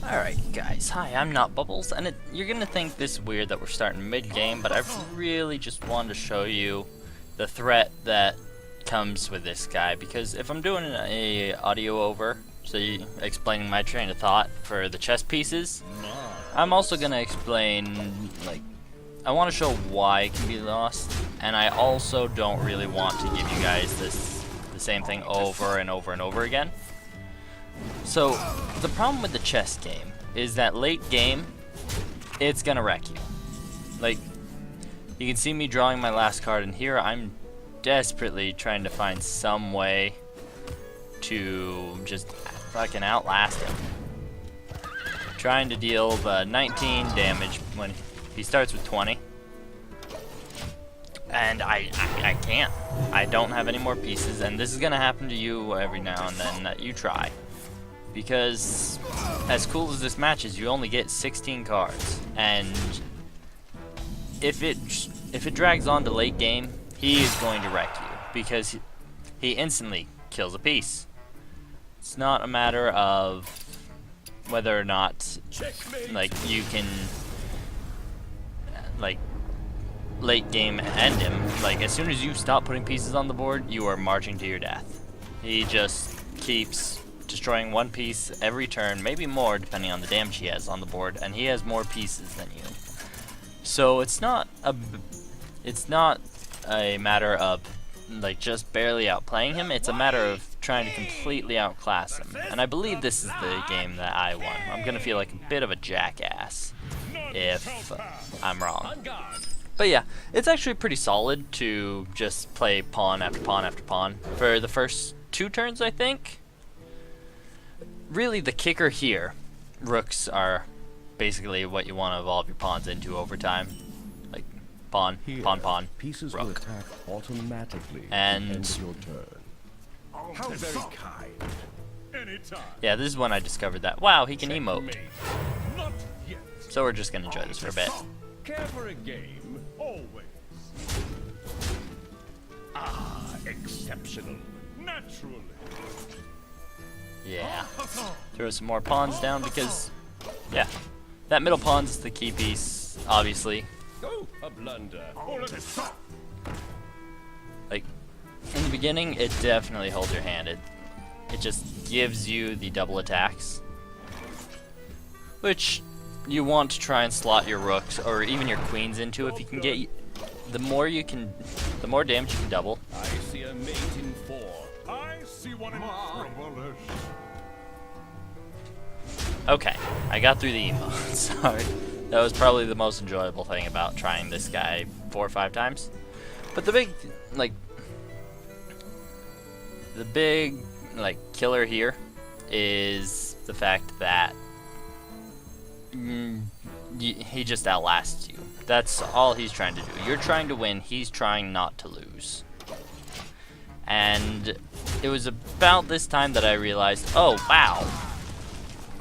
Alright guys, hi, I'm Not Bubbles, and you're gonna think this is weird that we're starting mid-game, but I really just wanted to show you the threat that comes with this guy, because if I'm doing a audio over, so explaining my train of thought for the chess pieces, I'm also gonna explain, like, I want to show why it can be lost, and I also don't really want to give you guys the same thing over and over and over again. So, the problem with the chess game is that late game, it's gonna wreck you. Like, you can see me drawing my last card, and here I'm desperately trying to find some way to just fucking outlast him. Trying to deal the 19 damage when he starts with 20. And I can't. I don't have any more pieces, and this is gonna happen to you every now and then that you try. Because as cool as this match is, you only get 16 cards, and if it drags on to late game, he is going to wreck you because he instantly kills a piece. It's not a matter of whether or not like you can like late game end him. Like, as soon as you stop putting pieces on the board, you are marching to your death. He just keeps destroying one piece every turn, maybe more depending on the damage he has on the board, and he has more pieces than you. So it's not a matter of like just barely outplaying him, it's a matter of trying to completely outclass him. And I believe this is the game that I won. I'm gonna feel like a bit of a jackass if I'm wrong. But yeah, it's actually pretty solid to just play pawn after pawn after pawn for the first 2 turns, I think. Really, the kicker here, rooks are basically what you want to evolve your pawns into over time. Like, pawn, Here, pawn, pawn, pieces will rook. attack automatically And at the end of your turn. How very kind. Anytime. Yeah, this is when I discovered that, wow, he can emote. Not yet. So we're just going to enjoy this for a bit. Care for a game? Always. Ah, exceptional. Naturally. Yeah. Throw some more pawns down because, yeah, that middle pawn's the key piece, obviously. Oh, a blunder. Like, in the beginning, it definitely holds your hand. It just gives you the double attacks, which you want to try and slot your rooks or even your queens into if you can get. The more damage you can double. I see a mate in 4. I see one in 3. Okay, I got through the emo. Sorry. That was probably the most enjoyable thing about trying this guy 4 or 5 times. But the big killer here is the fact that he just outlasts you. That's all he's trying to do. You're trying to win, he's trying not to lose. And it was about this time that I realized, oh wow,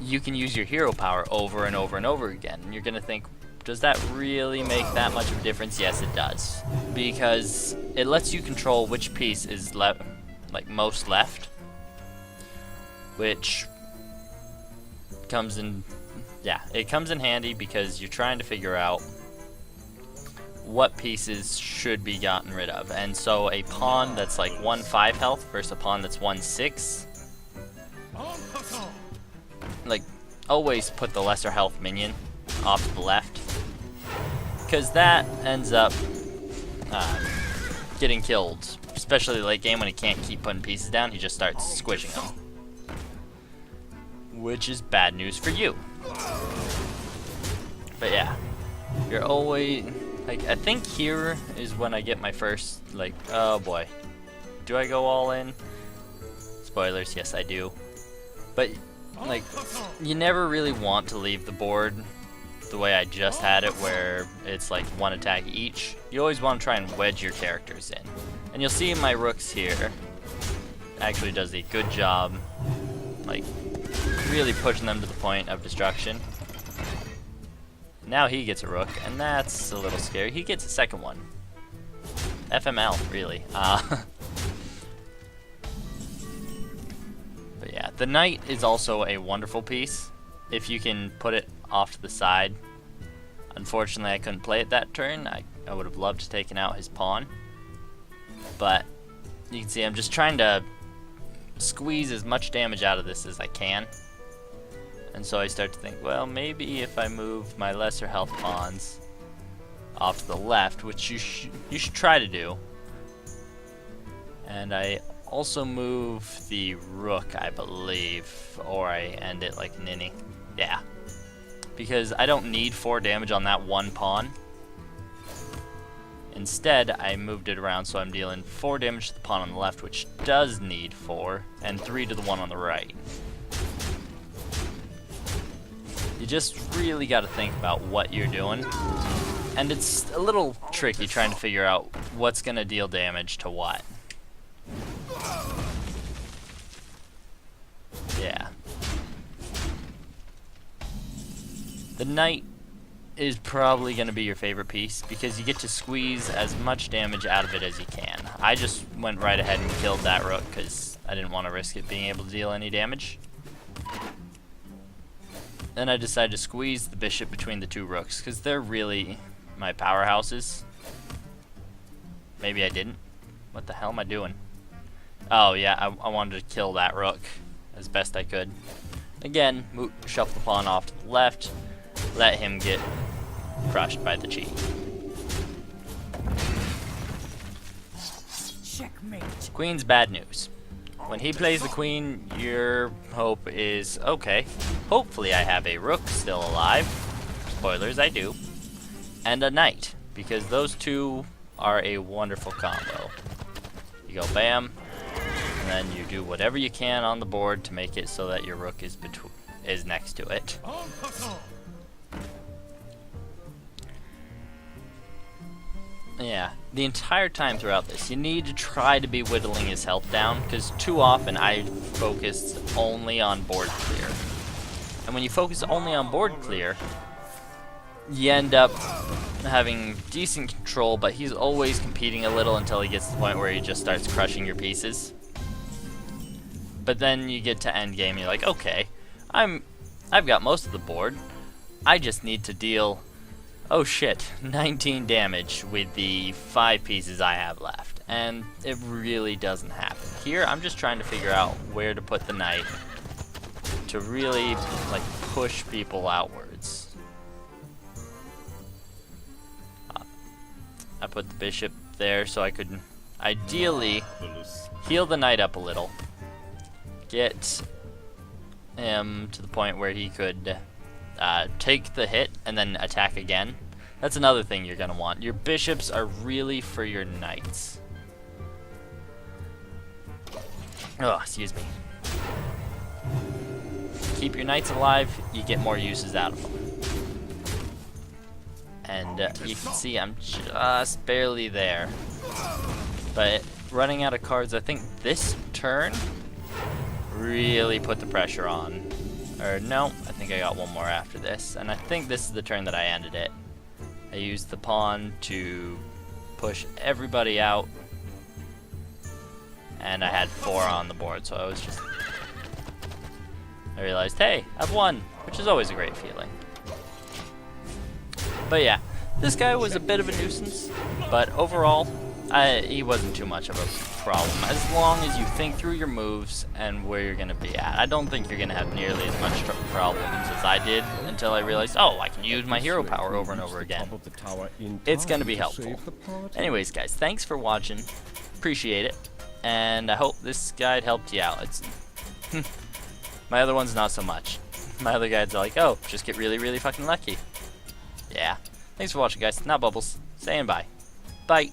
you can use your hero power over and over and over again. And you're gonna think, does that really make that much of a difference? Yes, it does. Because it lets you control which piece is most left. Which comes in, yeah, it comes in handy because you're trying to figure out what pieces should be gotten rid of. And so a pawn that's like 1-5 health versus a pawn that's 1-6, like, always put the lesser health minion off to the left, because that ends up getting killed, especially late game when he can't keep putting pieces down. He just starts squishing them, which is bad news for you. But yeah, you're always like, I think here is when I get my first, like, oh boy, do I go all in? Spoilers, yes I do. But like, you never really want to leave the board the way I just had it, where it's like 1 attack each. You always want to try and wedge your characters in. And you'll see my rooks here actually does a good job, like, really pushing them to the point of destruction. Now he gets a rook, and that's a little scary. He gets a second one. FML, really. But yeah, the knight is also a wonderful piece if you can put it off to the side. Unfortunately, I couldn't play it that turn. I would have loved to taken out his pawn. But you can see I'm just trying to squeeze as much damage out of this as I can. And so I start to think, well, maybe if I move my lesser health pawns off to the left, which you should try to do. And I also move the rook, I believe, or I end it like ninny. Yeah. Because I don't need 4 damage on that one pawn. Instead, I moved it around so I'm dealing 4 damage to the pawn on the left, which does need 4, and 3 to the one on the right. You just really got to think about what you're doing. And it's a little tricky trying to figure out what's going to deal damage to what. Yeah. The knight is probably going to be your favorite piece because you get to squeeze as much damage out of it as you can. I just went right ahead and killed that rook because I didn't want to risk it being able to deal any damage. Then I decided to squeeze the bishop between the 2 rooks because they're really my powerhouses. Maybe I didn't. What the hell am I doing? Oh yeah, I wanted to kill that rook as best I could. Again, shuffle the pawn off to the left. Let him get crushed by the cheat. Checkmate. Queen's bad news. When he plays the queen, your hope is, okay, hopefully I have a rook still alive. Spoilers, I do. And a knight, because those two are a wonderful combo. You go bam, and then you do whatever you can on the board to make it so that your rook is next to it. Yeah, the entire time throughout this, you need to try to be whittling his health down, because too often I focused only on board clear. And when you focus only on board clear, you end up having decent control, but he's always competing a little until he gets to the point where he just starts crushing your pieces. But then you get to end game, and you're like, okay, I've got most of the board. I just need to deal, oh shit, 19 damage with the 5 pieces I have left. And it really doesn't happen. Here, I'm just trying to figure out where to put the knight to really like push people outwards. I put the bishop there so I could ideally heal the knight up a little. Get him to the point where he could take the hit and then attack again. That's another thing you're going to want. Your bishops are really for your knights. Oh, excuse me. Keep your knights alive, you get more uses out of them. And you can see I'm just barely there. But running out of cards, I think this turn really put the pressure on. Or no, I think I got one more after this. And I think this is the turn that I ended it. I used the pawn to push everybody out. And I had 4 on the board, so I was just... I realized, hey, I've won, which is always a great feeling. But yeah, this guy was a bit of a nuisance, but overall, he wasn't too much of a problem, as long as you think through your moves and where you're going to be at. I don't think you're going to have nearly as much problems as I did until I realized, oh, I can use my hero power over and over again. It's going to be helpful. Anyways, guys, thanks for watching. Appreciate it. And I hope this guide helped you out. It's my other one's not so much. My other guides are like, oh, just get really, really fucking lucky. Yeah. Thanks for watching, guys. Not Bubbles. Saying bye. Bye.